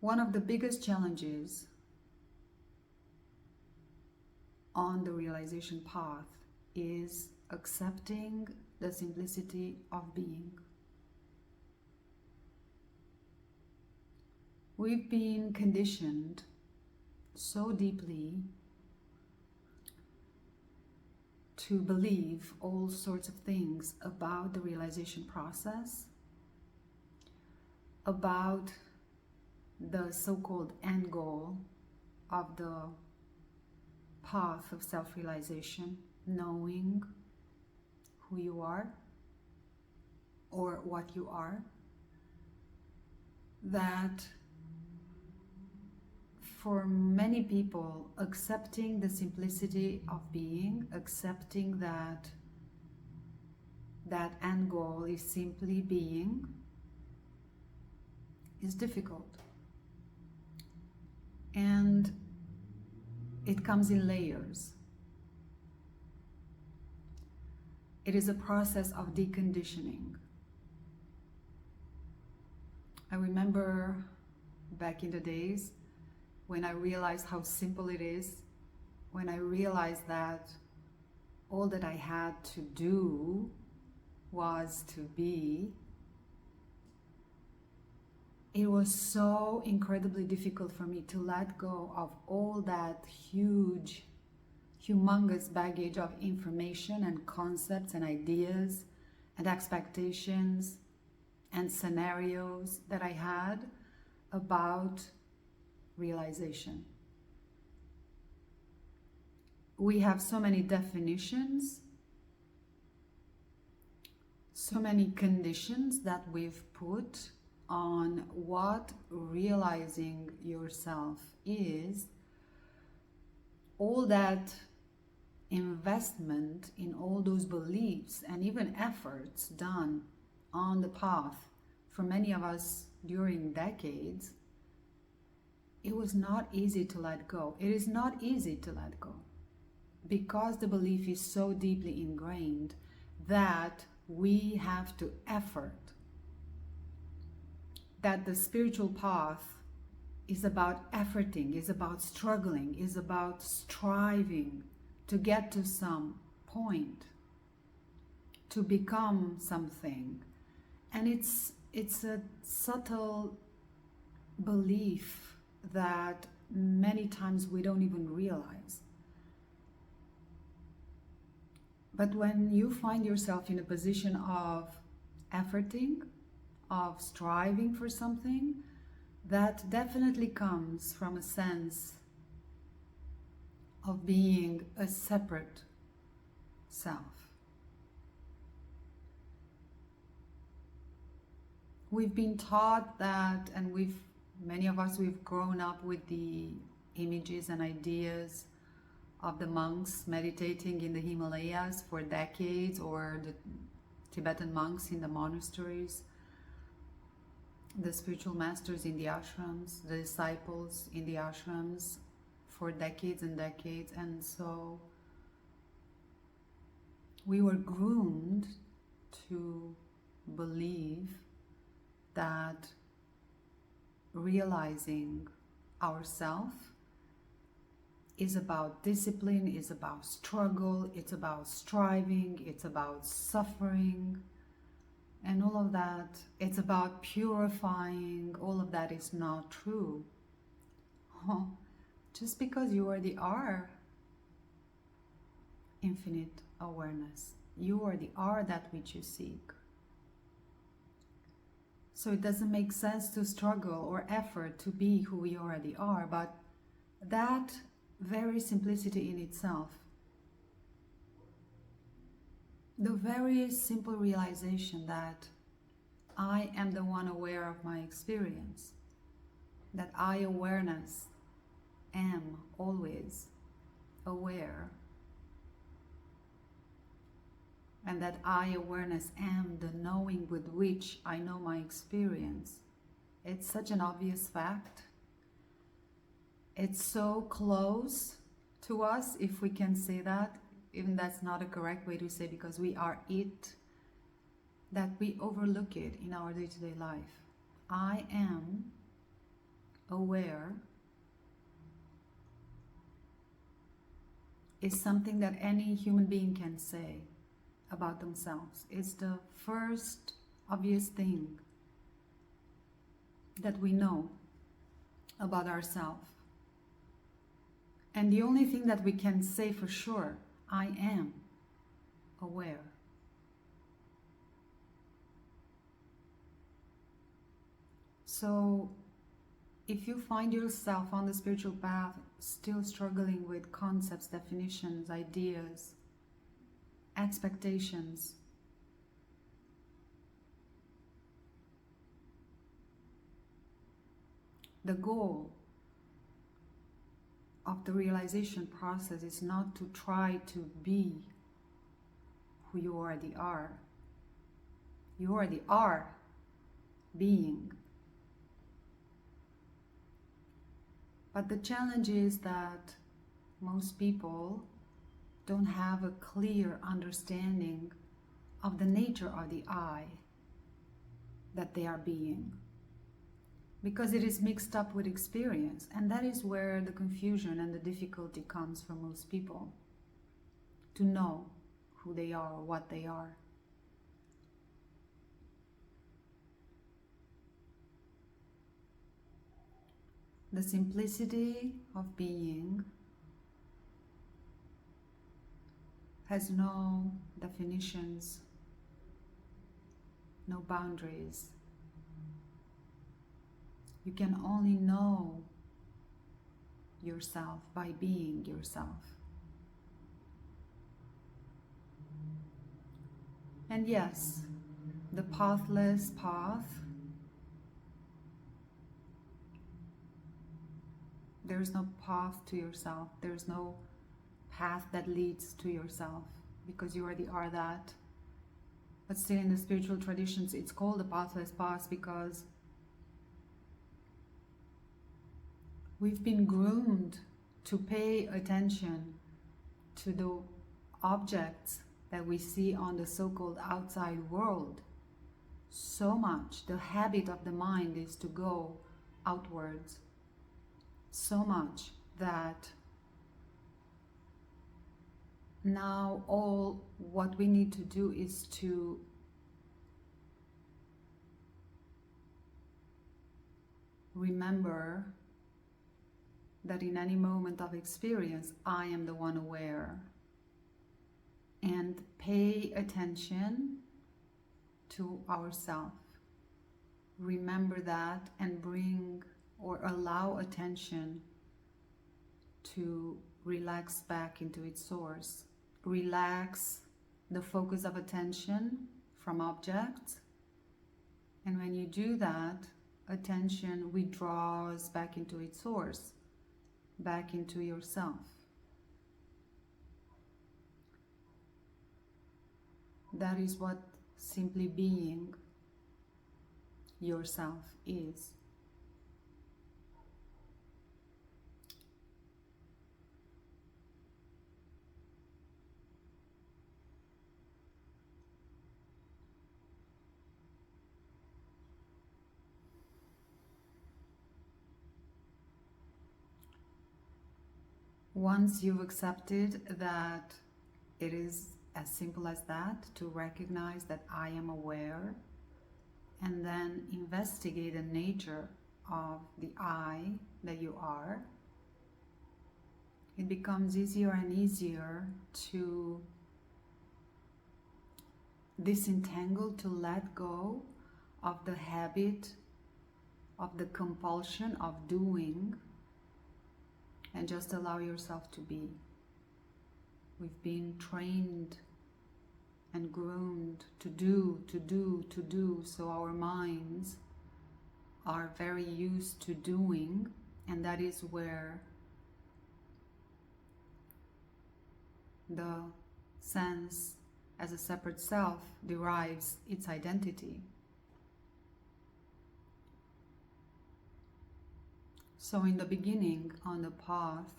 One of the biggest challenges on the realization path is accepting the simplicity of being. We've been conditioned so deeply to believe all sorts of things about the realization process, about the so-called end goal of the path of self-realization, knowing who you are or what you are, that for many people, accepting the simplicity of being, accepting that end goal is simply being, is difficult. And it comes in layers. It is a process of deconditioning. I remember back in the days when I realized how simple it is, when I realized that all that I had to do was to be, it was so incredibly difficult for me to let go of all that humongous baggage of information and concepts and ideas and expectations and scenarios that I had about realization. We have so many definitions, so many conditions that we've put on what realizing yourself is. All that investment in all those beliefs and even efforts done on the path for many of us during decades, it was not easy to let go. It is not easy to let go because the belief is so deeply ingrained that we have to effort. That the spiritual path is about efforting, is about struggling, is about striving to get to some point, to become something. And it's a subtle belief that many times we don't even realize. But when you find yourself in a position of efforting, of striving for something, that definitely comes from a sense of being a separate self. We've been taught that, and many of us, we've grown up with the images and ideas of the monks meditating in the Himalayas for decades, or the Tibetan monks in the monasteries, the spiritual masters in the ashrams, the disciples in the ashrams for decades and decades. And so we were groomed to believe that realizing ourself is about discipline, is about struggle, it's about striving, it's about suffering, and all of that. It's about purifying. All of that is not true. Just because you already are infinite awareness, you already are that which you seek. So it doesn't make sense to struggle or effort to be who we already are, but that very simplicity in itself, the very simple realization that I am the one aware of my experience, that I, awareness, am always aware, and that I, awareness, am the knowing with which I know my experience. It's such an obvious fact. It's so close to us, if we can say that. Even that's not a correct way to say, because we are it, that we overlook it in our day-to-day life. I am aware is something that any human being can say about themselves. It's the first obvious thing that we know about ourselves. And the only thing that we can say for sure, I am aware. So if you find yourself on the spiritual path still struggling with concepts, definitions, ideas, expectations, the goal of the realization process is not to try to be who you already are. You already are being. But the challenge is that most people don't have a clear understanding of the nature of the I that they are being, because it is mixed up with experience, and that is where the confusion and the difficulty comes for most people, to know who they are or what they are. The simplicity of being has no definitions, no boundaries. You can only know yourself by being yourself. And yes, the pathless path, there's no path to yourself. There's no path that leads to yourself, because you already are that. But still, in the spiritual traditions, it's called the pathless path because we've been groomed to pay attention to the objects that we see on the so-called outside world so much. The habit of the mind is to go outwards so much that now all what we need to do is to remember that in any moment of experience, I am the one aware, and pay attention to ourself. Remember that and bring or allow attention to relax back into its source. Relax the focus of attention from objects, and when you do that, attention withdraws back into its source, back into yourself. That is what simply being yourself is. Once you've accepted that it is as simple as that, to recognize that I am aware, and then investigate the nature of the I that you are, it becomes easier and easier to disentangle, to let go of the habit, of the compulsion of doing, and just allow yourself to be. We've been trained and groomed to do, so our minds are very used to doing, and that is where the sense as a separate self derives its identity. So in the beginning, on the path,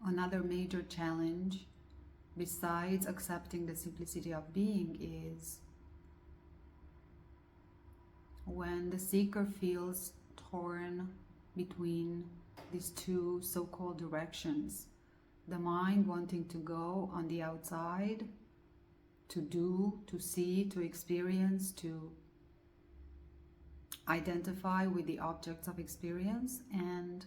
another major challenge, besides accepting the simplicity of being, is When the seeker feels torn between these two so-called directions, the mind wanting to go on the outside, to do, to see, to experience, to identify with the objects of experience, and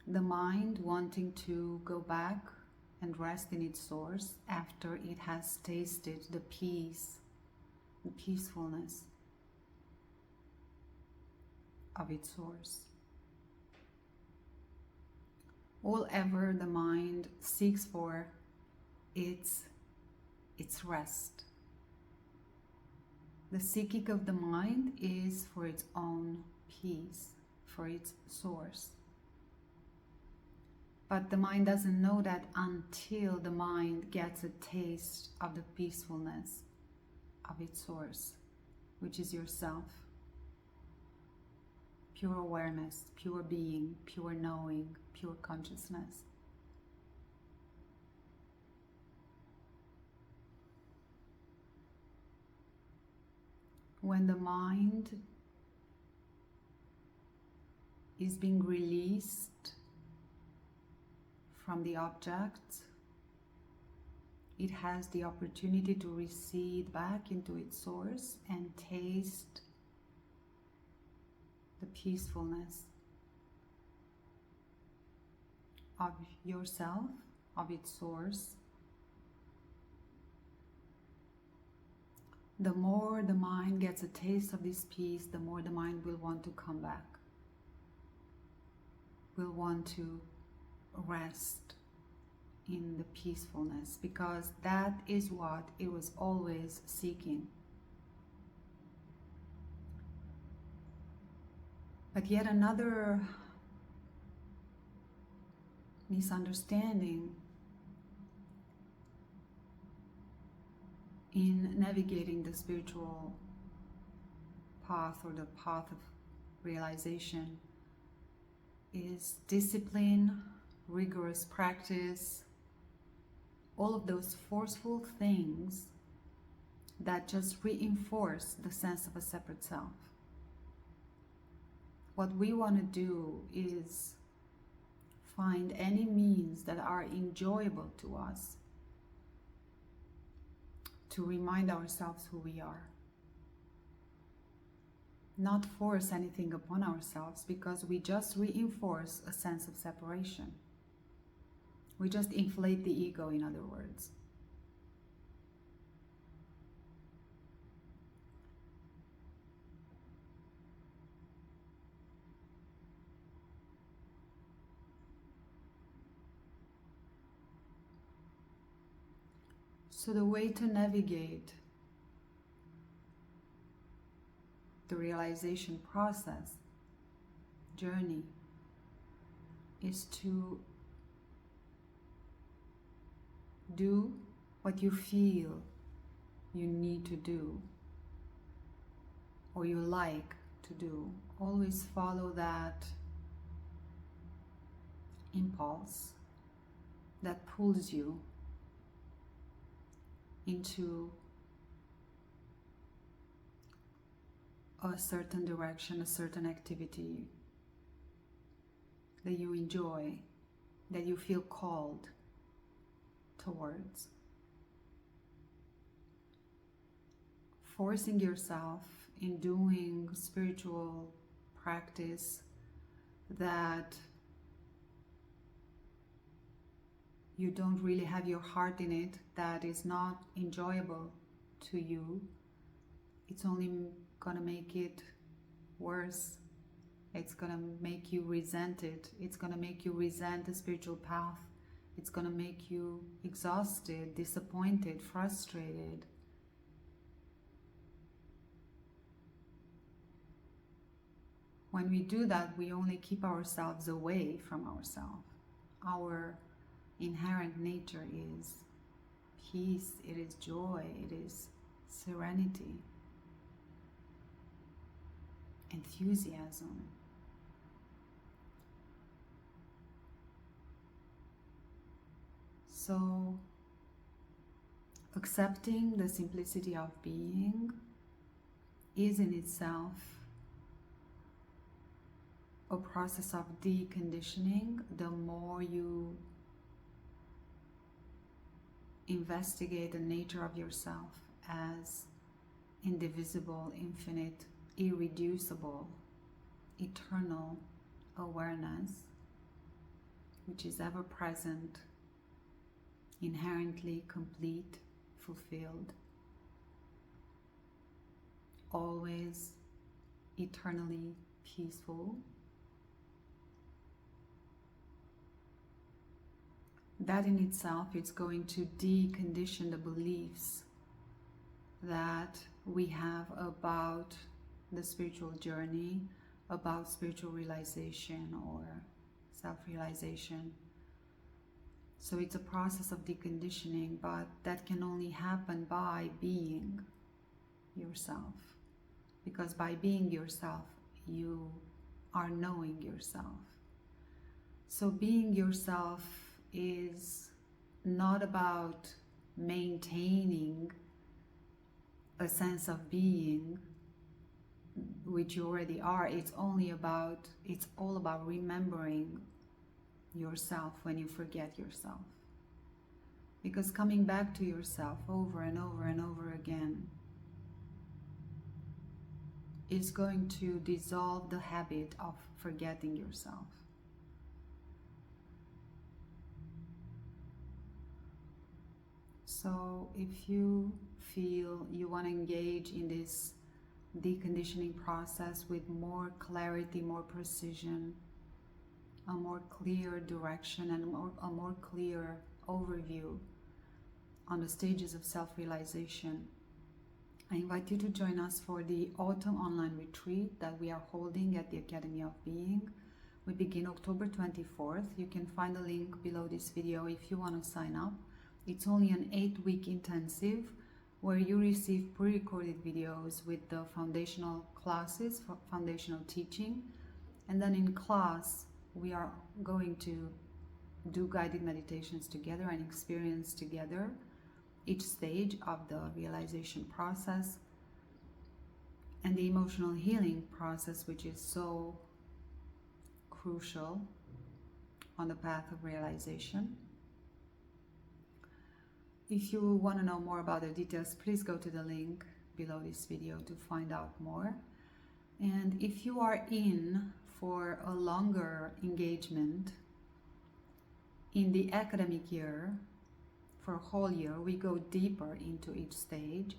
the mind wanting to go back and rest in its source after it has tasted the peace, the peacefulness of its source. All ever the mind seeks for its rest. The seeking of the mind is for its own peace, for its source. But the mind doesn't know that until the mind gets a taste of the peacefulness of its source, which is yourself. Pure awareness, pure being, pure knowing, pure consciousness. When the mind is being released from the object, it has the opportunity to recede back into its source and taste the peacefulness of yourself, of its source. The more the mind gets a taste of this peace, the more the mind will want to come back, will want to rest in the peacefulness, because that is what it was always seeking. But yet another misunderstanding in navigating the spiritual path or the path of realization is discipline, rigorous practice, all of those forceful things that just reinforce the sense of a separate self. What we want to do is find any means that are enjoyable to us to remind ourselves who we are. Not force anything upon ourselves, because we just reinforce a sense of separation. We just inflate the ego, in other words. So the way to navigate the realization process, journey, is to do what you feel you need to do or you like to do. Always follow that impulse that pulls you into a certain direction, a certain activity that you enjoy, that you feel called towards. Forcing yourself in doing spiritual practice that you don't really have your heart in it, that is not enjoyable to you, it's only gonna make it worse. It's gonna make you resent it. It's gonna make you resent the spiritual path. It's gonna make you exhausted, disappointed, frustrated. When we do that, we only keep ourselves away from ourselves. Our inherent nature is peace, it is joy, it is serenity, enthusiasm. So, accepting the simplicity of being is in itself a process of deconditioning. The more you investigate the nature of yourself as indivisible, infinite, irreducible, eternal awareness, which is ever present, inherently complete, fulfilled, always eternally peaceful, that in itself is going to decondition the beliefs that we have about the spiritual journey, about spiritual realization or self-realization. So it's a process of deconditioning, but that can only happen by being yourself. Because by being yourself, you are knowing yourself. So being yourself is not about maintaining a sense of being, which you already are. It's all about remembering yourself when you forget yourself. Because coming back to yourself over and over and over again is going to dissolve the habit of forgetting yourself. So if you feel you want to engage in this deconditioning process with more clarity, more precision, a more clear direction, and a more clear overview on the stages of self-realization, I invite you to join us for the autumn online retreat that we are holding at the Academy of Being. We begin October 24th. You can find the link below this video if you want to sign up. It's only an 8-week intensive where you receive pre-recorded videos with the foundational classes, foundational teaching, and then in class we are going to do guided meditations together and experience together each stage of the realization process and the emotional healing process, which is so crucial on the path of realization. If you want to know more about the details, please go to the link below this video to find out more. And if you are in for a longer engagement in the academic year, for a whole year, we go deeper into each stage.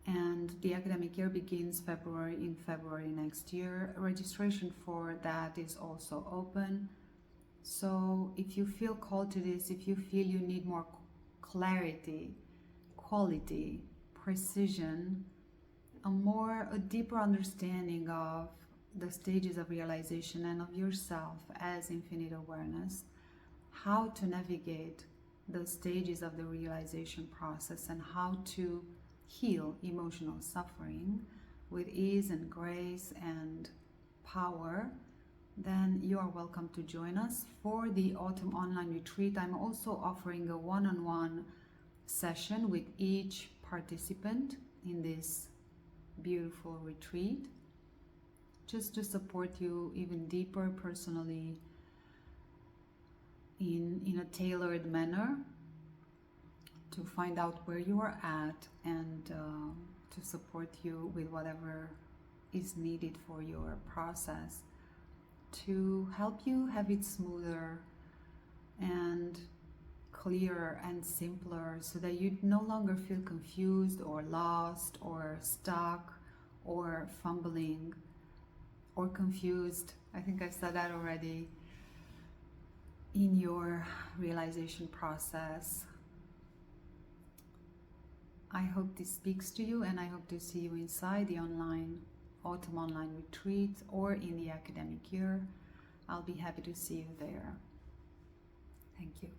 And the academic year begins in February next year. Registration for that is also open. So if you feel called to this, if you feel you need more clarity, quality, precision, a deeper understanding of the stages of realization and of yourself as infinite awareness, how to navigate the stages of the realization process and how to heal emotional suffering with ease and grace and power, then you are welcome to join us for the autumn online retreat. I'm also offering a one-on-one session with each participant in this beautiful retreat, just to support you even deeper personally in a tailored manner, to find out where you are at and to support you with whatever is needed for your process, to help you have it smoother and clearer and simpler, so that you no longer feel confused or lost or stuck or fumbling or confused. I think I said that already. In your realization process. I hope this speaks to you, and I hope to see you inside the autumn online retreat or in the academic year. I'll be happy to see you there. Thank you.